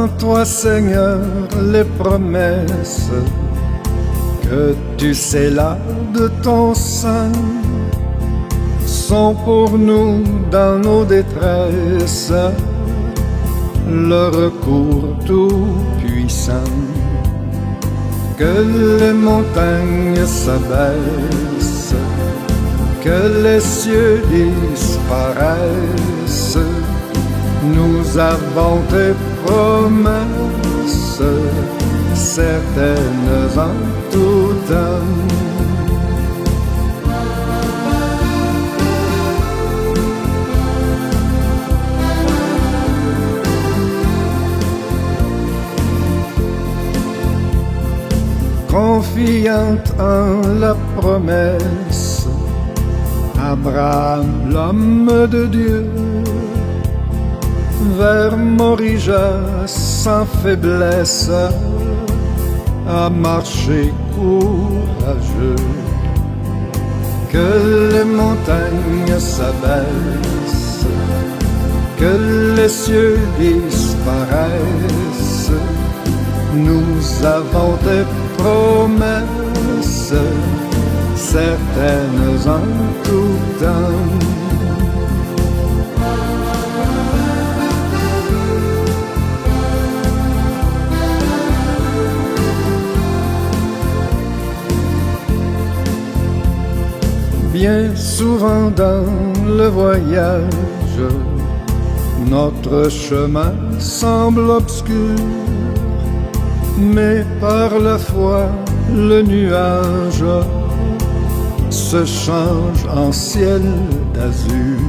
En toi, Seigneur, les promesses que tu scelles de ton sein sont pour nous dans nos détresses le recours tout puissant. Que les montagnes s'abaissent, que les cieux disparaissent, nous avons tes promesses, certaines en tout temps. Confiante en la promesse, Abraham, l'homme de Dieu, vers Morija sans faiblesse, a marché courageux. Que les montagnes s'abaissent, que les cieux disparaissent, nous avons des promesses, certaines en tout temps. Bien souvent dans le voyage, notre chemin semble obscur, mais par la foi le nuage se change en ciel d'azur.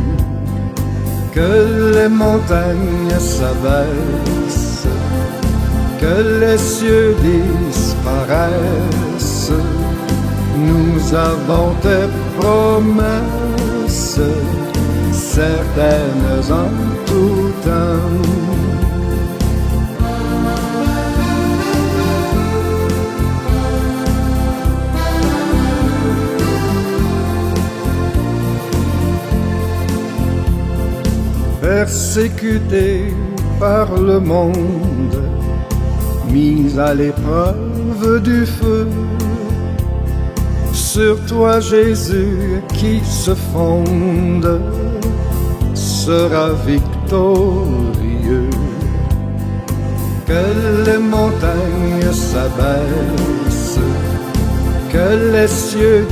Que les montagnes s'abaissent, que les cieux disparaissent, nous avons tes promesses, certaines en tout temps. Persécuté par le monde, mis à l'épreuve du feu, sur toi Jésus qui se fonde sera victorieux. Que les montagnes s'abaissent, que les cieux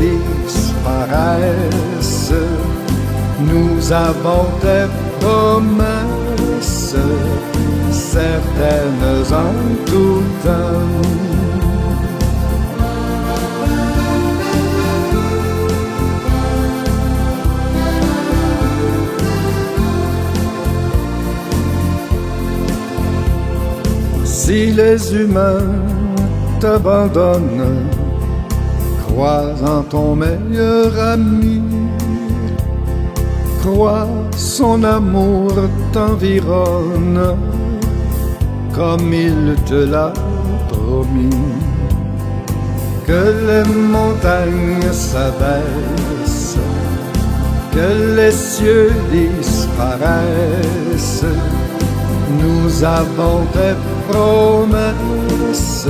disparaissent, nous avons tes promesses, certaines en tout temps. Si les humains t'abandonnent, crois en ton meilleur ami. Crois, son amour t'environne, comme il te l'a promis. Que les montagnes s'abaissent, que les cieux disparaissent, nous avons tes promesses,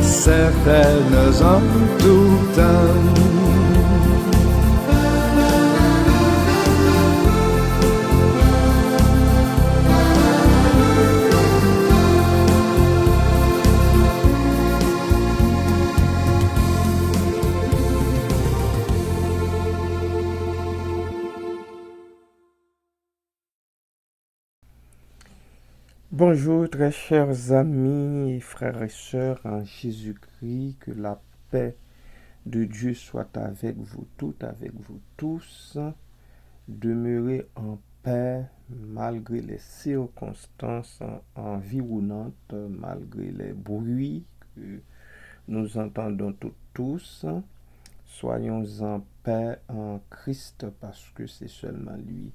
certaines en tout temps. Bonjour très chers amis, frères et sœurs en Jésus-Christ, que la paix de Dieu soit avec vous toutes, avec vous tous. Demeurez en paix malgré les circonstances environnantes, malgré les bruits que nous entendons tous. Soyons en paix en Christ parce que c'est seulement lui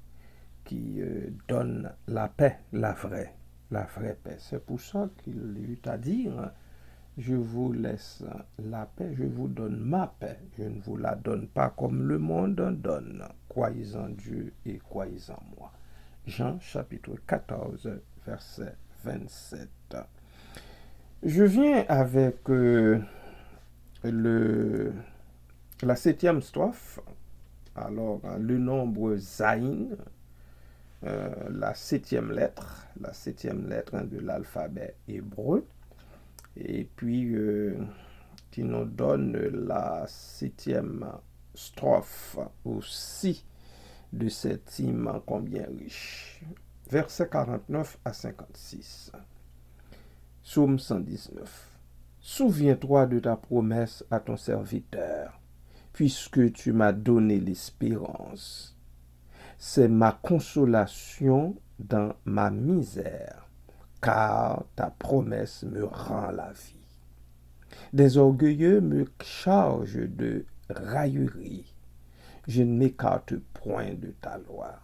qui donne la paix, la vraie paix. C'est pour ça qu'il eut à dire, je vous laisse la paix, je vous donne ma paix, je ne vous la donne pas comme le monde donne. Croyez en Dieu et croyez en moi. Jean chapitre 14, verset 27. Je viens avec la 7e strophe. Alors, le nombre Zayin, la 7e lettre de l'alphabet hébreu. Et puis, qui nous donne la 7e strophe aussi de cet hymne combien riche. Versets 49 à 56. Psaume 119. Souviens-toi de ta promesse à ton serviteur, puisque tu m'as donné l'espérance. C'est ma consolation dans ma misère, car ta promesse me rend la vie. Des orgueilleux me chargent de raillerie. Je ne m'écarte point de ta loi.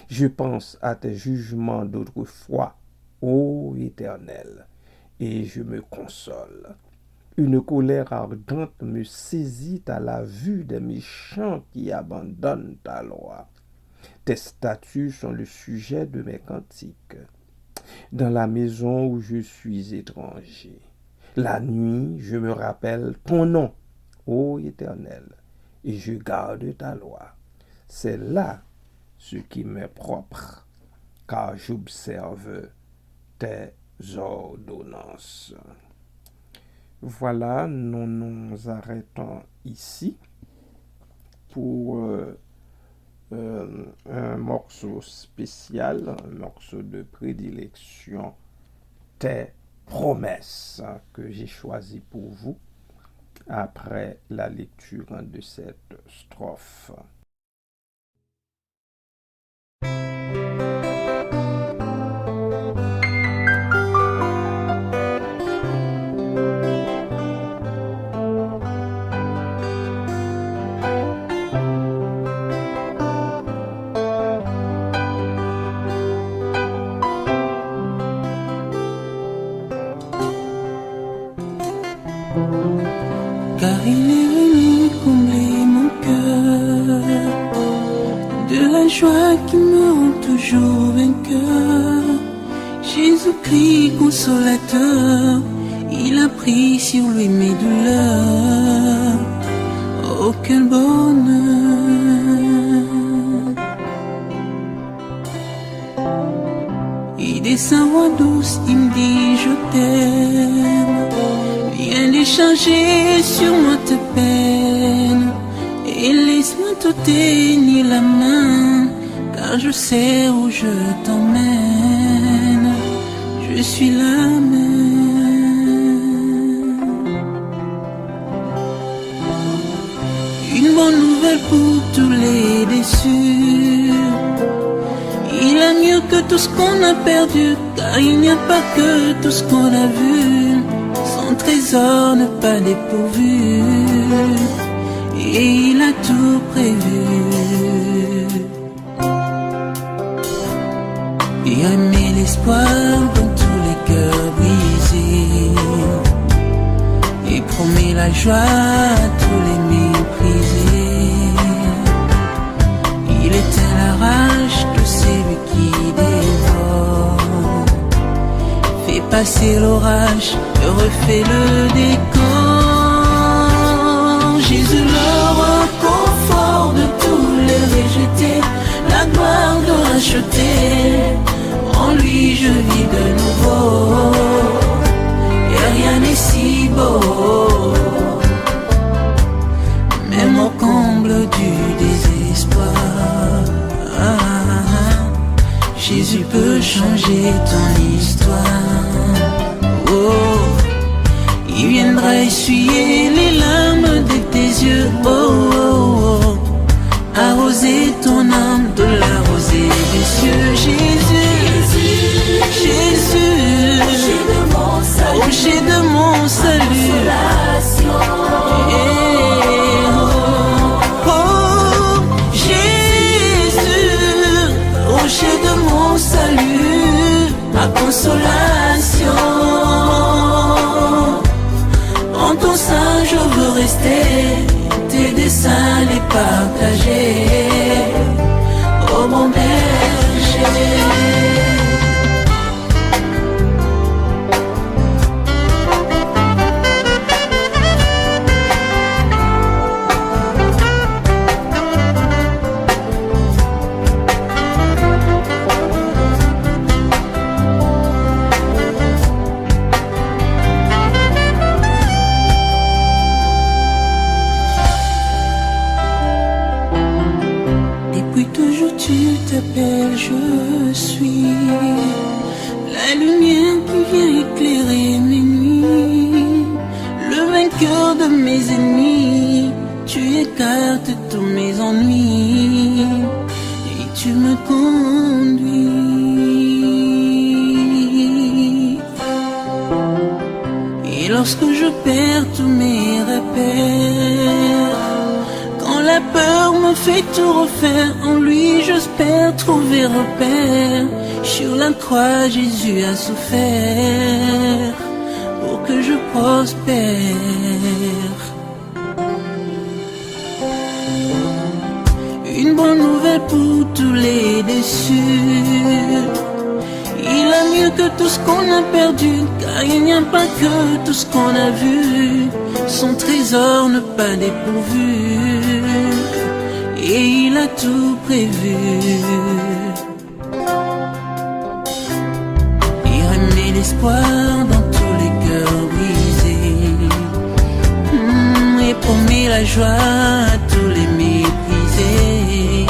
Je pense à tes jugements d'autrefois, ô Éternel, et je me console. Une colère ardente me saisit à la vue des méchants qui abandonnent ta loi. Tes statuts sont le sujet de mes cantiques. Dans la maison où je suis étranger, la nuit, je me rappelle ton nom, ô Éternel, et je garde ta loi. C'est là ce qui m'est propre, car j'observe tes ordonnances. Voilà, nous nous arrêtons ici pour un morceau spécial, un morceau de prédilection, tes promesses, que j'ai choisi pour vous après la lecture de cette strophe. Car il est venu combler mon cœur de la joie qui me rend toujours vainqueur. Jésus-Christ consolateur, il a pris sur lui mes douleurs. Oh quel bonheur! Il descend voix douce, il me dit je t'aime. Viens décharger sur moi tes peines et laisse-moi te tenir la main, car je sais où je t'emmène. Je suis la même. Une bonne nouvelle pour tous les déçus. Il a mieux que tout ce qu'on a perdu, car il n'y a pas que tout ce qu'on a vu. Son trésor n'est pas dépourvu, et il a tout prévu. Il a mis l'espoir dans tous les cœurs brisés, et promet la joie à tous les méprisés. Il éteint la rage de celui qui dévore, fait passer l'orage, refait le décor. Jésus leur confort de tous les rejetés, la gloire de racheter. En lui je vis de nouveau, et rien n'est si beau, même au comble du désespoir. Jésus peut changer ton histoire. Oh, il viendra essuyer les larmes de tes yeux. Oh, oh, oh, arroser ton âme de la rosée des cieux. Jésus, Jésus, rocher de mon salut. Oh, Jésus, rocher de mon salut, ma consolation. En ton sein je veux rester, tes desseins les partager. Oh mon berger. la lumière qui vient éclairer mes nuits, le vainqueur de mes ennemis. Tu écartes tous mes ennuis et tu me conduis. Et lorsque je perds tous mes repères, quand la peur me fait tout refaire, en lui j'espère trouver repère. Sur la croix Jésus a souffert pour que je prospère. Une bonne nouvelle pour tous les déçus. Il a mieux que tout ce qu'on a perdu, car il n'y a pas que tout ce qu'on a vu. Son trésor ne pas dépourvu, et il a tout prévu. Il remet l'espoir dans tous les cœurs brisés, et promet la joie à tous les méprisés.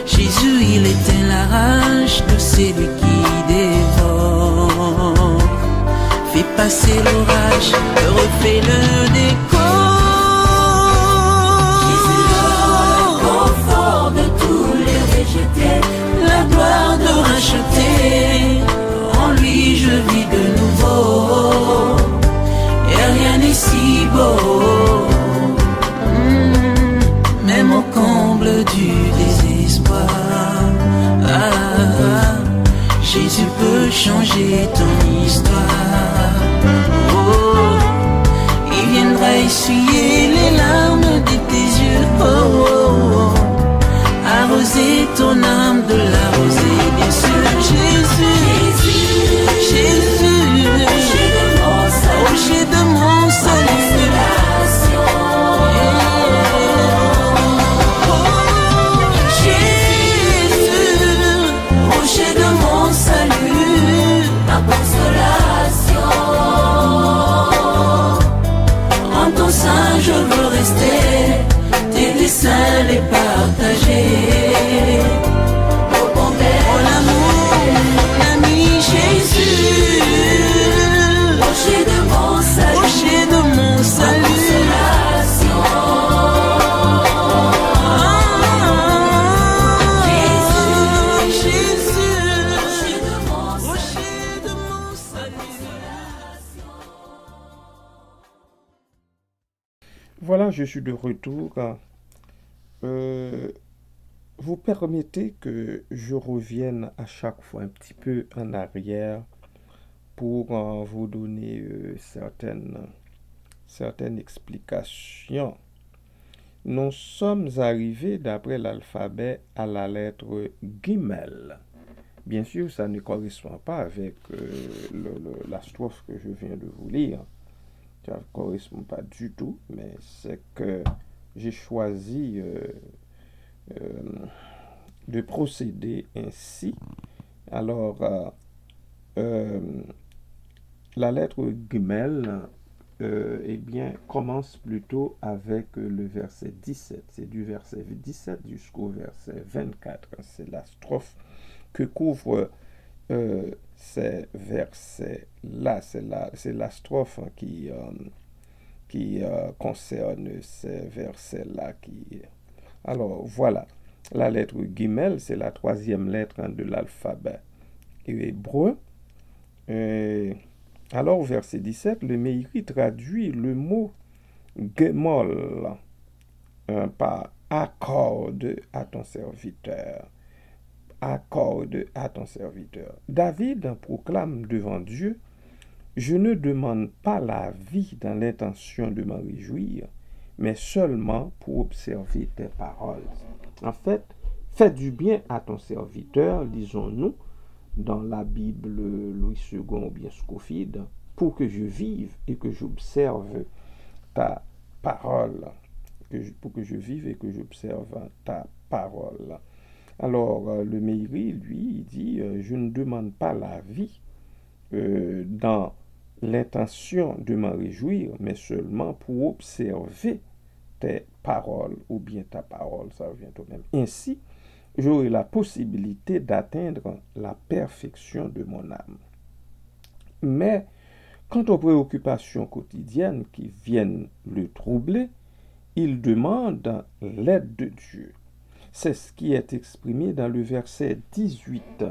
Jésus, il éteint la rage de celui qui dévore, fait passer l'orage, refait le décor. Jésus, le confort de tous les rejetés, La gloire de racheter, en lui je vis de nouveau, et rien n'est si beau. Même au comble du désespoir, Jésus peut changer ton histoire. Oh, il viendra essuyer les larmes de tes yeux. Oh, oh, oh. Arroser ton âme de la rosée des cieux. Jésus, Jésus, rocher de mon salut. Je veux rester, tes desseins les partager. Oh l'amour, mon ami Jésus, rocher de mon salut, rocher de mon salut. Voilà, je suis de retour. Vous permettez que je revienne à chaque fois un petit peu en arrière pour vous donner certaines explications. Nous sommes arrivés d'après l'alphabet à la lettre Gimel. Bien sûr, ça ne correspond pas avec la strophe que je viens de vous lire. Ça ne correspond pas du tout, mais c'est que j'ai choisi de procéder ainsi. Alors, la lettre Gimel eh bien, commence plutôt avec le verset 17. C'est du verset 17 jusqu'au verset 24. C'est la strophe que couvre ces versets-là. C'est la strophe qui concerne ces versets-là. Alors, voilà. La lettre Gimel, c'est la troisième lettre de l'alphabet hébreu. Alors, au verset 17, le Meiri traduit le mot Gemol par accorde à ton serviteur. Accorde à ton serviteur. David proclame devant Dieu: je ne demande pas la vie dans l'intention de m'en réjouir, mais seulement pour observer tes paroles. En fait, fais du bien à ton serviteur, lisons-nous dans la Bible Louis II ou bien Scofield, pour que je vive et que j'observe ta parole. Pour que je vive et que j'observe ta parole. Alors, le Meiri, lui, il dit, je ne demande pas la vie dans l'intention de m'en réjouir, mais seulement pour observer tes paroles, ou bien ta parole, ça revient au même. Ainsi, j'aurai la possibilité d'atteindre la perfection de mon âme. Mais quant aux préoccupations quotidiennes qui viennent le troubler, il demande l'aide de Dieu. C'est ce qui est exprimé dans le verset 18,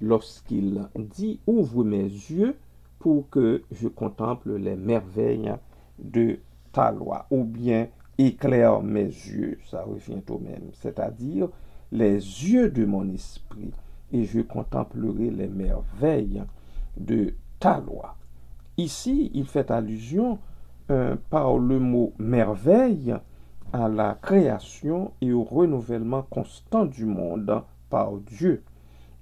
lorsqu'il dit « Ouvre mes yeux pour que je contemple les merveilles de ta loi » ou bien « Éclaire mes yeux », ça revient au même, c'est-à-dire les yeux de mon esprit, et je contemplerai les merveilles de ta loi. Ici, il fait allusion par le mot merveille à la création et au renouvellement constant du monde par Dieu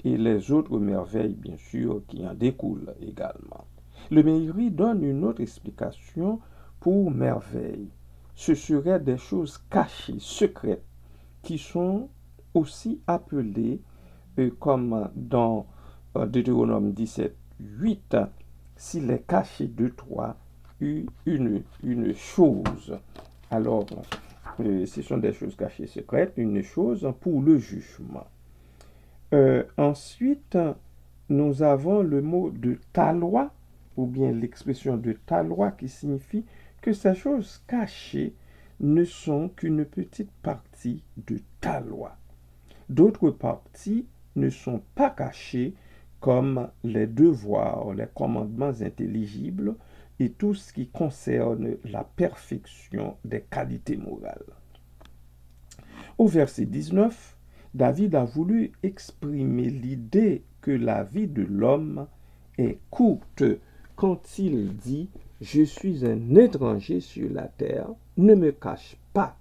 et les autres merveilles, bien sûr, qui en découlent également. Le Meiri donne une autre explication pour merveille. Ce seraient des choses cachées, secrètes, qui sont aussi appelées, comme dans Deutéronome 17, 8, s'il est caché de toi une chose. Alors, ce sont des choses cachées secrètes, une chose pour le jugement. Ensuite, nous avons le mot de ta loi, ou bien l'expression de ta loi qui signifie que ces choses cachées ne sont qu'une petite partie de ta loi. D'autres parties ne sont pas cachées, comme les devoirs, les commandements intelligibles et tout ce qui concerne la perfection des qualités morales. Au verset 19, David a voulu exprimer l'idée que la vie de l'homme est courte quand il dit « Je suis un étranger sur la terre, ne me cache pas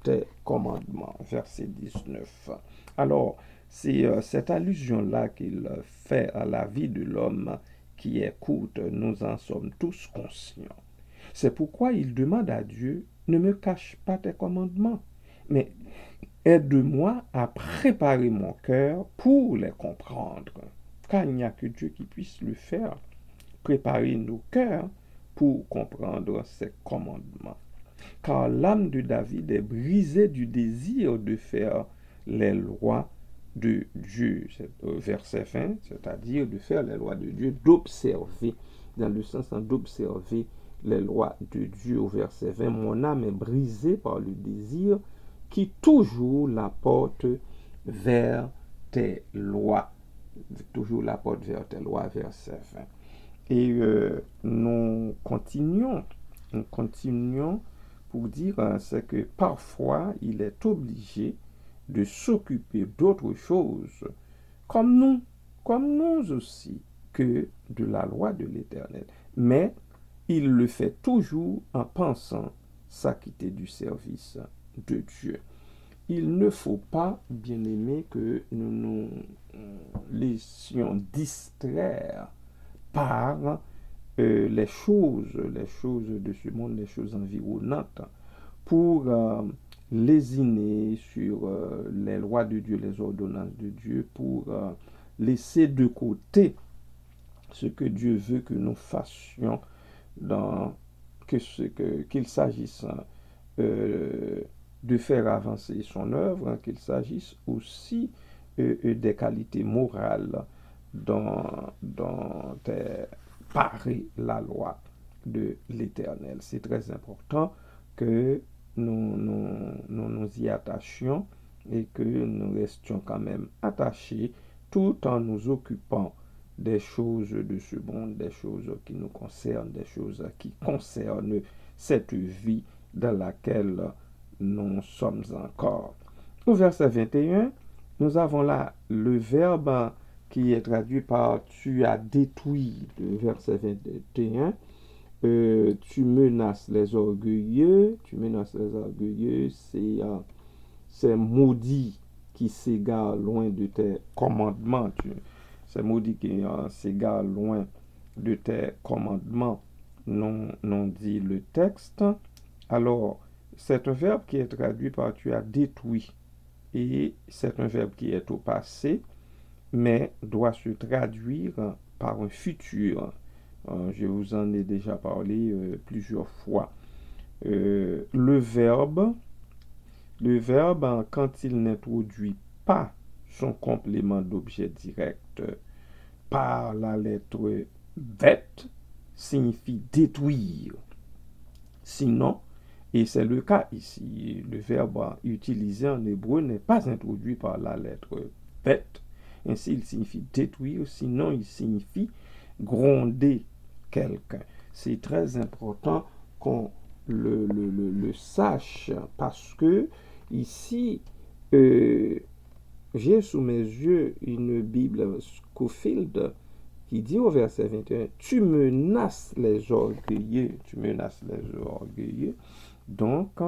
tes commandements ». Verset 19. Alors, c'est cette allusion-là qu'il fait à la vie de l'homme qui est courte. Nous en sommes tous conscients. C'est pourquoi il demande à Dieu « Ne me cache pas tes commandements, mais aide-moi à préparer mon cœur pour les comprendre. » Car il n'y a que Dieu qui puisse le faire. Préparer nos cœurs pour comprendre ses commandements. Car l'âme de David est brisée du désir de faire les lois de Dieu. C'est verset 20, c'est-à-dire de faire les lois de Dieu, d'observer, dans le sens d'observer les lois de Dieu. Au verset 20, mon âme est brisée par le désir qui toujours la porte vers tes lois. Toujours la porte vers tes lois, verset 20. Et nous continuons pour dire c'est que parfois il est obligé de s'occuper d'autre chose, comme nous aussi, que de la loi de l'Éternel. Mais il le fait toujours en pensant s'acquitter du service de Dieu. Il ne faut pas, bien-aimés, que nous nous laissions distraire par les choses de ce monde, les choses environnantes, pour lésiner sur les lois de Dieu, les ordonnances de Dieu, pour laisser de côté ce que Dieu veut que nous fassions, qu'il s'agisse de faire avancer son œuvre, qu'il s'agisse aussi des qualités morales dont est parée la loi de l'Éternel. C'est très important que nous y attachions et que nous restions quand même attachés tout en nous occupant des choses de ce monde, des choses qui nous concernent, des choses qui concernent cette vie dans laquelle nous sommes encore. Au verset 21, nous avons là le verbe qui est traduit par « tu as détruit ». Le verset 21, tu menaces les orgueilleux, c'est maudit qui s'égare loin de tes commandements. C'est maudit qui s'égare loin de tes commandements, non dit le texte. Alors, c'est un verbe qui est traduit par « tu as détruit ». Et c'est un verbe qui est au passé, mais doit se traduire par un futur. Je vous en ai déjà parlé plusieurs fois. Le verbe, quand il n'introduit pas son complément d'objet direct par la lettre bet signifie détruire. Sinon, et c'est le cas ici, le verbe utilisé en hébreu n'est pas introduit par la lettre bet. Ainsi, il signifie détruire, sinon il signifie gronder quelqu'un. C'est très important qu'on le sache parce que ici, j'ai sous mes yeux une Bible Scofield qui dit au verset 21, tu menaces les orgueilleux, tu menaces les orgueilleux. Donc,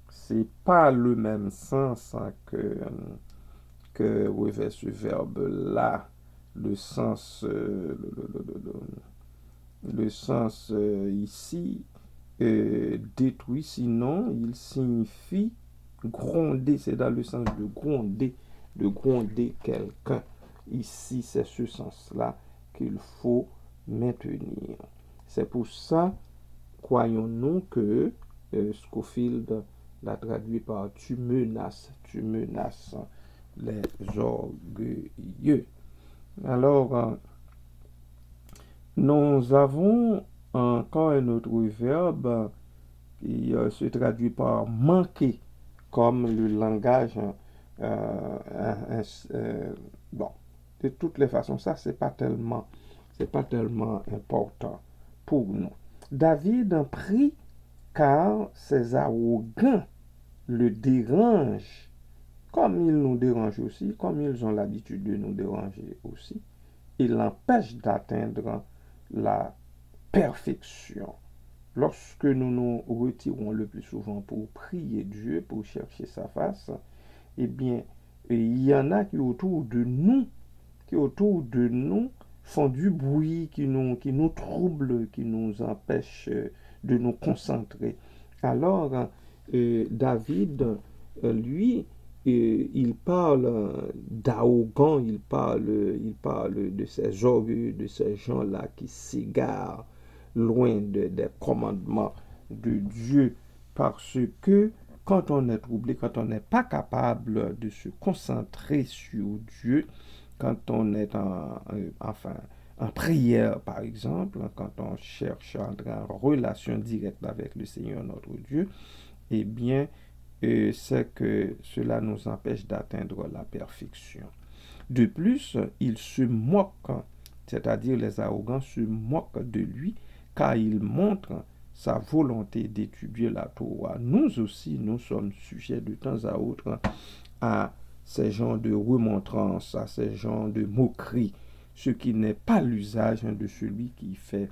c'est pas le même sens que revêt ce verbe-là, le sens ici détruit, sinon il signifie gronder, c'est dans le sens de gronder quelqu'un. Ici, c'est ce sens-là qu'il faut maintenir. C'est pour ça, croyons-nous que Scofield l'a traduit par tu menaces les orgueilleux. Alors, nous avons encore un autre verbe qui se traduit par manquer, comme le langage. Bon, de toutes les façons, ça c'est pas tellement important pour nous. David prie car ses arrogants le dérangent, comme ils nous dérangent aussi, comme ils ont l'habitude de nous déranger aussi. Il l'empêche d'atteindre la perfection. Lorsque nous nous retirons le plus souvent pour prier Dieu, pour chercher sa face, eh bien, il y en a qui autour de nous font du bruit, qui nous troublent, qui nous empêchent de nous concentrer. Alors, David, lui, il parle d'arrogant, il parle de ces orgueilleux, de ces gens-là qui s'égarent loin des commandements de Dieu, parce que quand on est troublé, quand on n'est pas capable de se concentrer sur Dieu, quand on est en prière, par exemple, quand on cherche à entrer en relation directe avec le Seigneur notre Dieu, eh bien, c'est que cela nous empêche d'atteindre la perfection. De plus, ils se moquent, c'est-à-dire les arrogants se moquent de lui, car il montre sa volonté d'étudier la Torah. Nous aussi, nous sommes sujets de temps à autre à ces genres de remontrances, à ces genres de moqueries, ce qui n'est pas l'usage de celui qui fait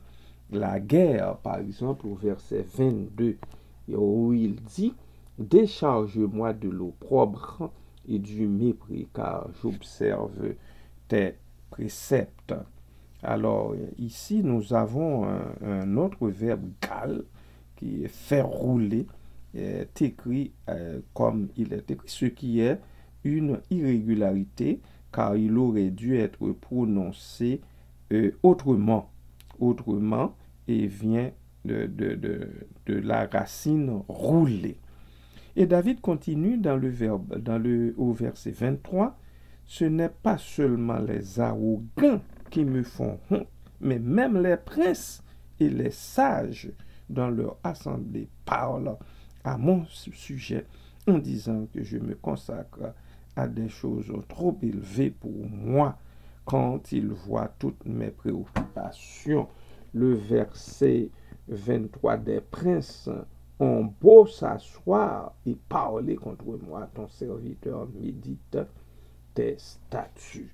la guerre. Par exemple, au verset 22, où il dit « Décharge-moi de l'opprobre et du mépris, car j'observe tes préceptes. » Alors, ici, nous avons un autre verbe gal qui est faire rouler, est écrit comme il est écrit, ce qui est une irrégularité, car il aurait dû être prononcé autrement, et vient de la racine rouler. Et David continue au verset 23, ce n'est pas seulement les arrogants qui me font honte, mais même les princes et les sages dans leur assemblée parlent à mon sujet en disant que je me consacre à des choses trop élevées pour moi quand ils voient toutes mes préoccupations. Le verset 23, des princes ont beau s'asseoir et parler contre moi, ton serviteur médite tes statuts.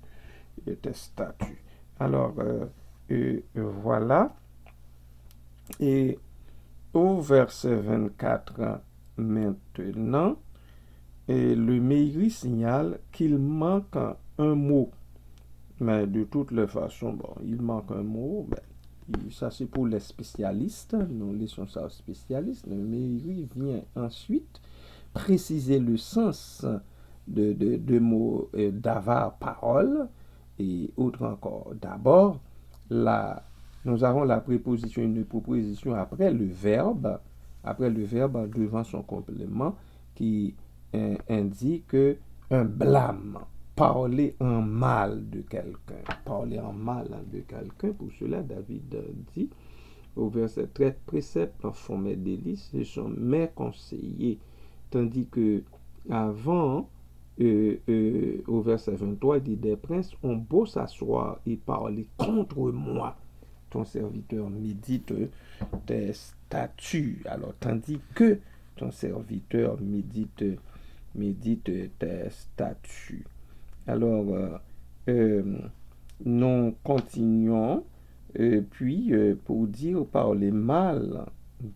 Alors, voilà. Et au verset 24 maintenant, le Meiri signale qu'il manque un mot. Mais de toutes les façons, bon, il manque un mot. Ça, c'est pour les spécialistes. Nous laissons ça aux spécialistes. Le Meiri vient ensuite préciser le sens de mots d'avar, parole, et autre encore. D'abord, nous avons la préposition, une proposition après le verbe devant son complément qui indique un blâme. parler en mal de quelqu'un. Parler en mal de quelqu'un, pour cela, David dit au verset 13, préceptes en font mes délices, ce sont mes conseillers. Tandis que avant, au verset 23, il dit, des princes ont beau s'asseoir et parler contre moi. Ton serviteur médite tes statuts. Alors, tandis que ton serviteur médite tes statuts. Alors, nous continuons, puis pour dire parler mal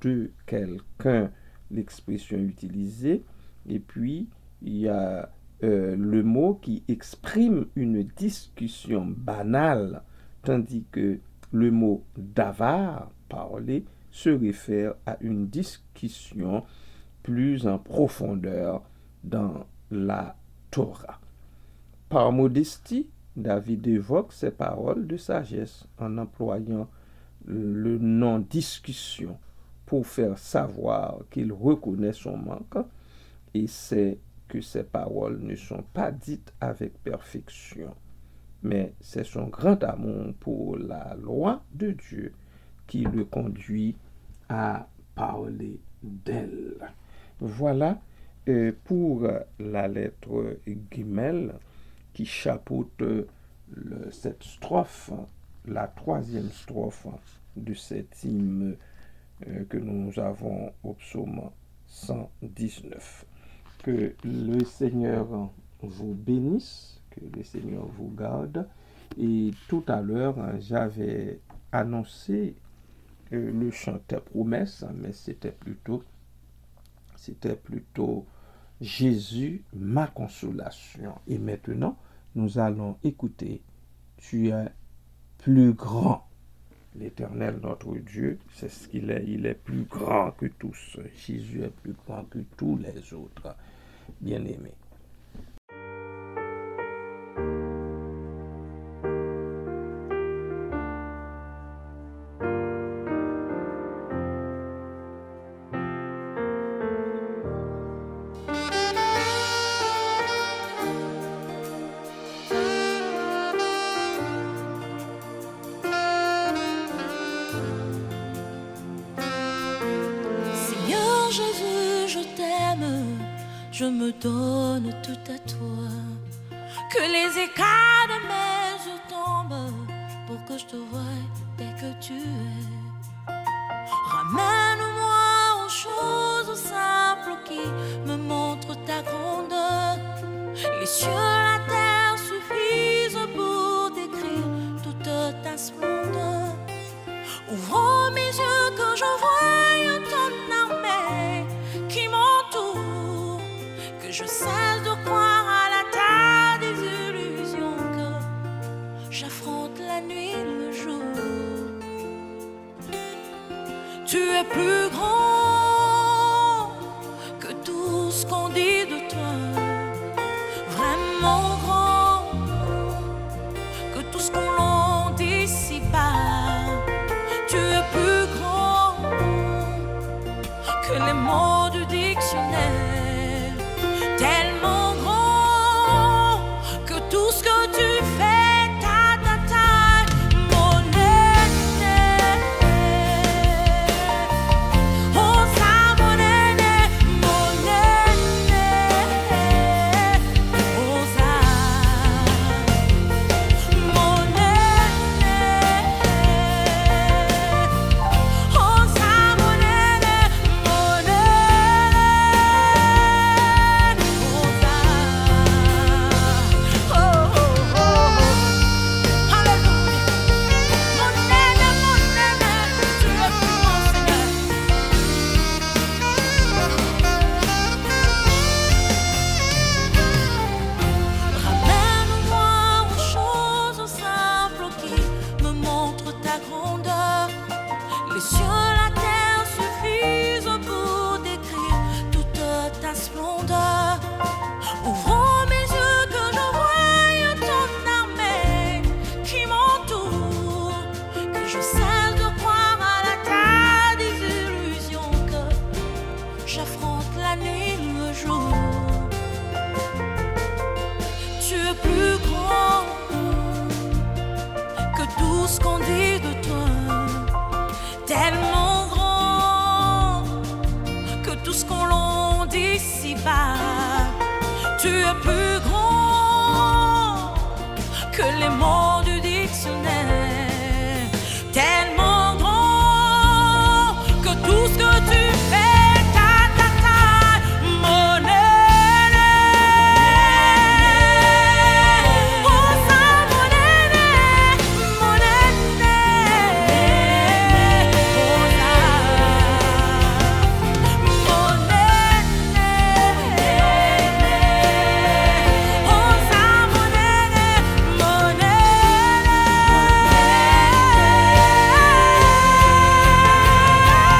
de quelqu'un, l'expression utilisée, et puis il y a le mot qui exprime une discussion banale, tandis que le mot d'avare, parler, se réfère à une discussion plus en profondeur dans la Torah. Par modestie, David évoque ces paroles de sagesse en employant le nom discussion pour faire savoir qu'il reconnaît son manque et sait que ces paroles ne sont pas dites avec perfection, mais c'est son grand amour pour la loi de Dieu qui le conduit à parler d'elle. Voilà pour la lettre Gimel qui chapeaute cette strophe, la troisième strophe de cet hymne que nous avons au psaume 119. Que le Seigneur vous bénisse, que le Seigneur vous garde. Et tout à l'heure, j'avais annoncé le chant des promesses, mais c'était plutôt Jésus, ma consolation. Et maintenant, nous allons écouter Tu es plus grand. L'Éternel, notre Dieu, c'est ce qu'il est. Il est plus grand que tous. Jésus est plus grand que tous les autres. Bien-aimés. Je me donne tout à toi. Que les écailles de mes yeux tombent pour que je te voie tel que tu es. Ramène-moi aux choses simples qui me montrent ta grandeur. Les cieux, la terre suffisent pour décrire toute ta splendeur. Ouvre mes yeux que je voie ton armée qui m'entoure. Que je cesse de croire à la terre des illusions, que j'affronte la nuit et le jour. Tu es plus grand que tout ce qu'on dit de toi, vraiment grand que tout ce qu'on l'on dit ici-bas. Tu es plus grand que les mots du dictionnaire. Tellement grand que tout ce que tu fais, ta, mon aîné. Oh, ça, mon aîné, mon aîné. Oh, ça, mon aîné. Oh, ça, mon aîné, mon aîné. ce qu'on dit de toi, tellement grand que tout ce qu'on l'on dit ici-bas. Tu es plus grand que les mots du dictionnaire, tellement grand que tout ce que tu fais, mon aîné, oh ça, mon aîné, oh ça, mon aîné, oh ça, mon aîné, mon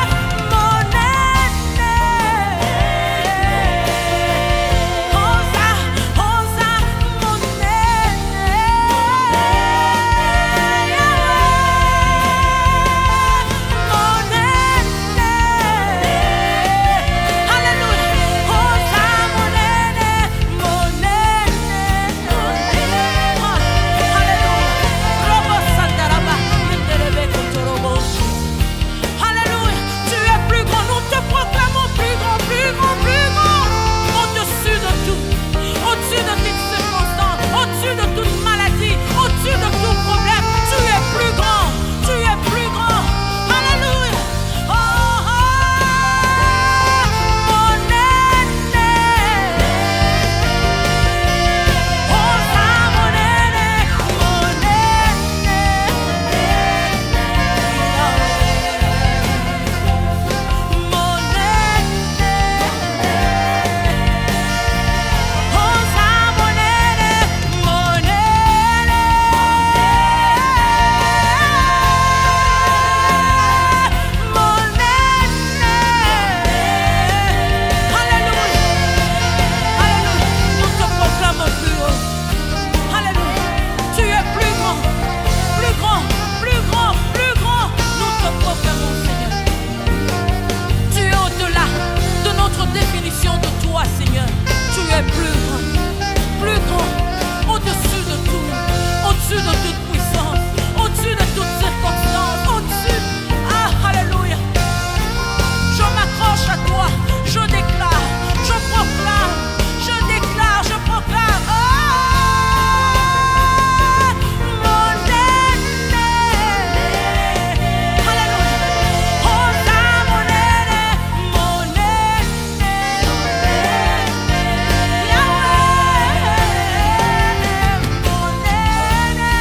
Alléluia, tu es plus grand, nous te proclamons plus grand, plus grand, plus grand, au-dessus de tout, au-dessus de toutes circonstances, au-dessus de toute maladie, au-dessus de tout problème. Tu es plus grand, tu es plus grand. Alléluia. Oh, oh, mon aîné. Oh, ça, mon aîné, mon aîné. Mon aîné, oh ça, mon aîné, mon aîné, mon aîné. Alléluia, alléluia, nous te proclamons plus haut. Alléluia, tu es plus grand, plus grand, plus grand, plus grand. Nous te proclamons, Seigneur. Tu es au-delà de notre définition de toi, Seigneur. Tu es plus grand, au-dessus de tout, au-dessus de toute puissance, au-dessus de toute circonstance, au-dessus. Ah, alléluia. Je m'accroche à toi, je déclare, je proclame, je déclare, je proclame. Oh, mon aîné. Alléluia. Oh là, mon aîné, mon aîné. Yahweh, mon aîné. Mon aîné.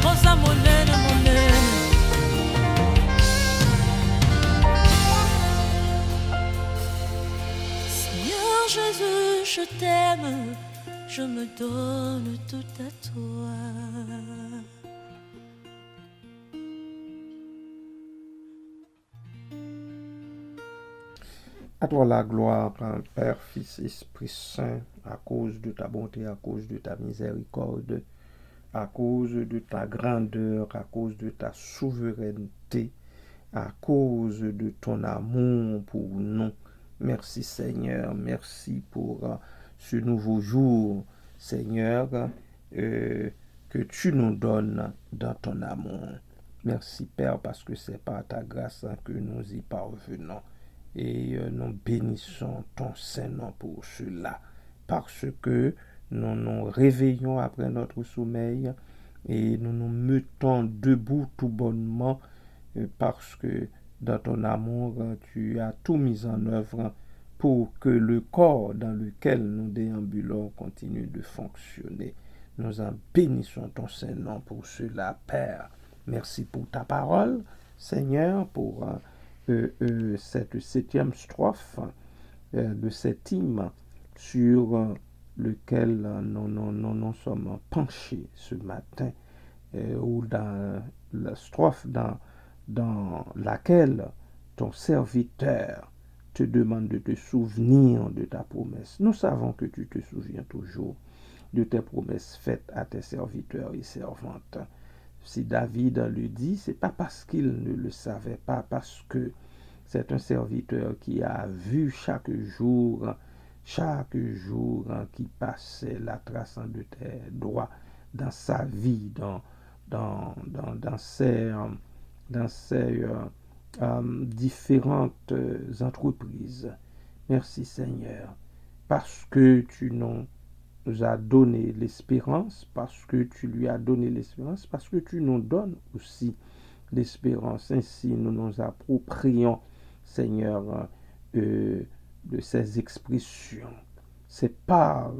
Oh ça, mon aîné, mon Seigneur Jésus, je t'aime, je me donne tout à toi. À toi la gloire, Père, Fils, Esprit Saint, à cause de ta bonté, à cause de ta miséricorde, à cause de ta grandeur, à cause de ta souveraineté, à cause de ton amour pour nous. Merci Seigneur, merci pour ce nouveau jour, Seigneur, que tu nous donnes dans ton amour. Merci Père, parce que c'est par ta grâce que nous y parvenons. Et nous bénissons ton Saint-Nom pour cela, parce que nous nous réveillons après notre sommeil et nous nous mettons debout tout bonnement, parce que dans ton amour, tu as tout mis en œuvre pour que le corps dans lequel nous déambulons continue de fonctionner. Nous en bénissons ton Saint-Nom pour cela, Père. Merci pour ta parole, Seigneur, pour cette 7e strophe, le 7 hymne sur lequel nous sommes penchés ce matin. ou dans la strophe dans laquelle ton serviteur te demande de te souvenir de ta promesse. Nous savons que tu te souviens toujours de tes promesses faites à tes serviteurs et servantes. Si David le dit, c'est pas parce qu'il ne le savait pas, parce que c'est un serviteur qui a vu chaque jour qui passait la trace de tes droits dans sa vie, dans ses différentes entreprises. Merci Seigneur, parce que tu nous as donné l'espérance, parce que tu lui as donné l'espérance, parce que tu nous donnes aussi l'espérance. Ainsi, nous nous approprions, Seigneur, de ces expressions. C'est par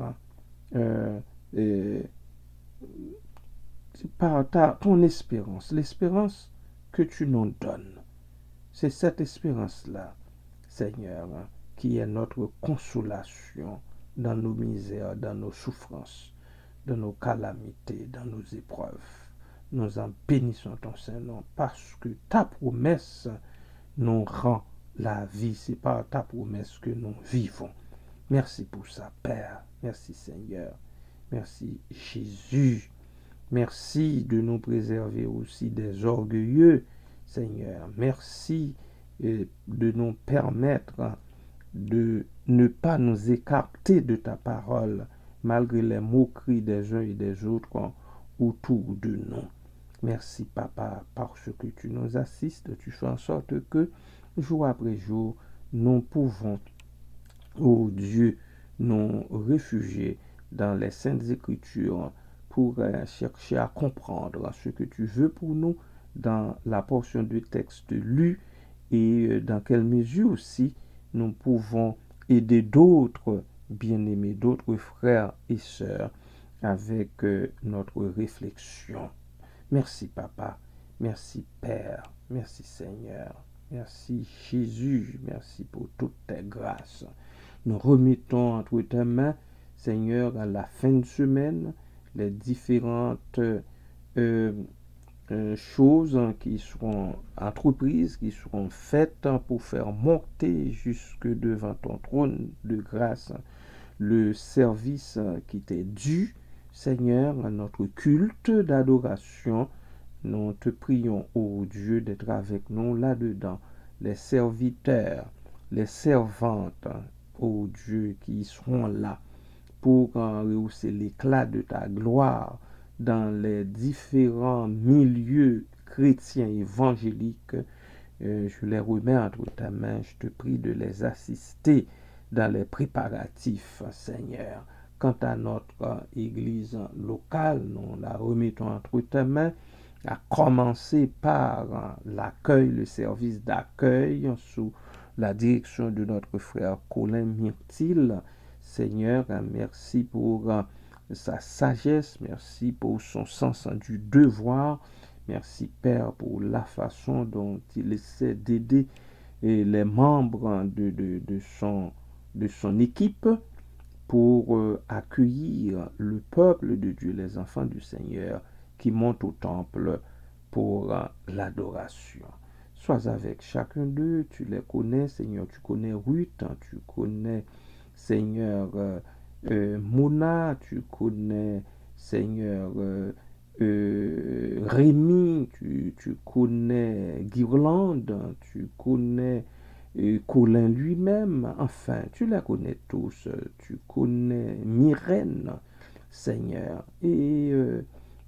ton espérance, l'espérance que tu nous donnes. C'est cette espérance-là, Seigneur, qui est notre consolation dans nos misères, dans nos souffrances, dans nos calamités, dans nos épreuves. Nous en bénissons ton Saint-Nom parce que ta promesse nous rend la vie. C'est par ta promesse que nous vivons. Merci pour ça, Père. Merci, Seigneur. Merci, Jésus. Merci de nous préserver aussi des orgueilleux, Seigneur. Merci de nous permettre de ne pas nous écarter de ta parole, malgré les moqueries des uns et des autres autour de nous. Merci, Papa, parce que tu nous assistes. Tu fais en sorte que, jour après jour, nous pouvons, ô Dieu, nous réfugier dans les Saintes Écritures pour chercher à comprendre ce que tu veux pour nous dans la portion du texte lu et dans quelle mesure aussi nous pouvons aider d'autres bien-aimés, d'autres frères et sœurs avec notre réflexion. Merci Papa, merci Père, merci Seigneur, merci Jésus, merci pour toutes tes grâces. Nous remettons entre tes mains, Seigneur, à la fin de semaine, les différentes choses qui seront entreprises, qui seront faites pour faire monter jusque devant ton trône de grâce le service qui t'est dû, Seigneur, notre culte d'adoration. Nous te prions, ô Dieu, d'être avec nous là-dedans, les serviteurs, les servantes, ô Dieu, qui seront là pour rehausser l'éclat de ta gloire dans les différents milieux chrétiens évangéliques. Je les remets entre ta main. Je te prie de les assister dans les préparatifs, Seigneur. Quant à notre église locale, nous la remettons entre ta main, à commencer par l'accueil, le service d'accueil sous la direction de notre frère Colin Myrtil. Seigneur, merci pour sa sagesse, merci pour son sens du devoir, merci Père pour la façon dont il essaie d'aider les membres de son équipe pour accueillir le peuple de Dieu, les enfants du Seigneur qui montent au temple pour l'adoration. Sois avec chacun d'eux, tu les connais, Seigneur, tu connais Ruth, tu connais, Seigneur, Mona, tu connais, Seigneur, Rémi, tu connais Guirlande, tu connais Colin lui-même, enfin, tu les connais tous, tu connais Myrène, Seigneur, et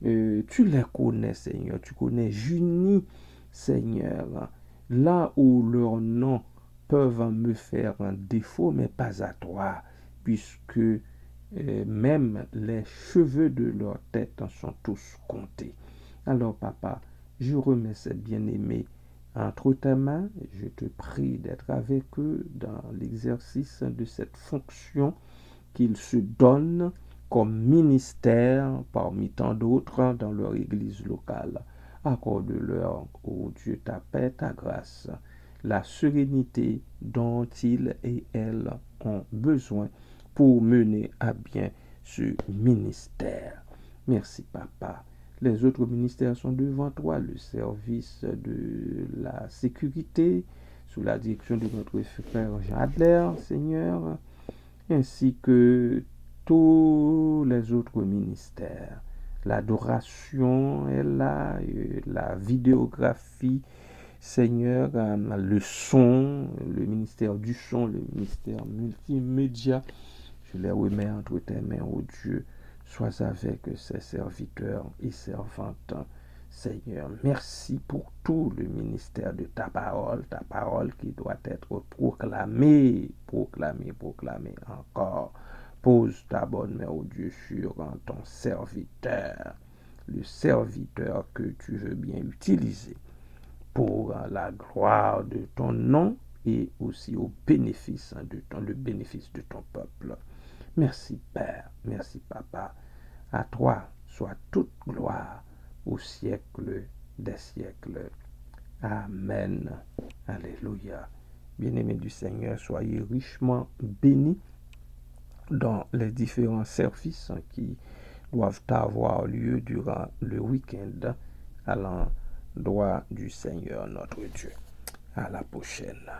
tu les connais, Seigneur, tu connais Junie, Seigneur, là où leurs noms peuvent me faire un défaut, mais pas à toi, puisque même les cheveux de leur tête sont tous comptés. Alors, Papa, je remets ces bien-aimés entre tes mains. Je te prie d'être avec eux dans l'exercice de cette fonction qu'ils se donnent comme ministère parmi tant d'autres dans leur église locale. Accorde-leur, ô Dieu, ta paix, ta grâce, la sérénité dont ils et elles ont besoin pour mener à bien ce ministère. Merci, Papa. Les autres ministères sont devant toi, le service de la sécurité, sous la direction de notre frère Jean Adler, Seigneur, ainsi que tous les autres ministères. L'adoration est là, la vidéographie, Seigneur, le son, le ministère du son, le ministère multimédia. Je les remets entre tes mains, ô Dieu. Sois avec ces serviteurs et servantes. Seigneur, merci pour tout le ministère de ta parole qui doit être proclamée encore. Pose ta bonne main, ô Dieu, sur ton serviteur, le serviteur que tu veux bien utiliser pour la gloire de ton nom et aussi au bénéfice le bénéfice de ton peuple. Merci Père, merci Papa. À toi soit toute gloire au siècle des siècles. Amen. Alléluia. Bien-aimés du Seigneur, soyez richement bénis dans les différents services qui doivent avoir lieu durant le week-end à l'endroit du Seigneur notre Dieu. À la prochaine.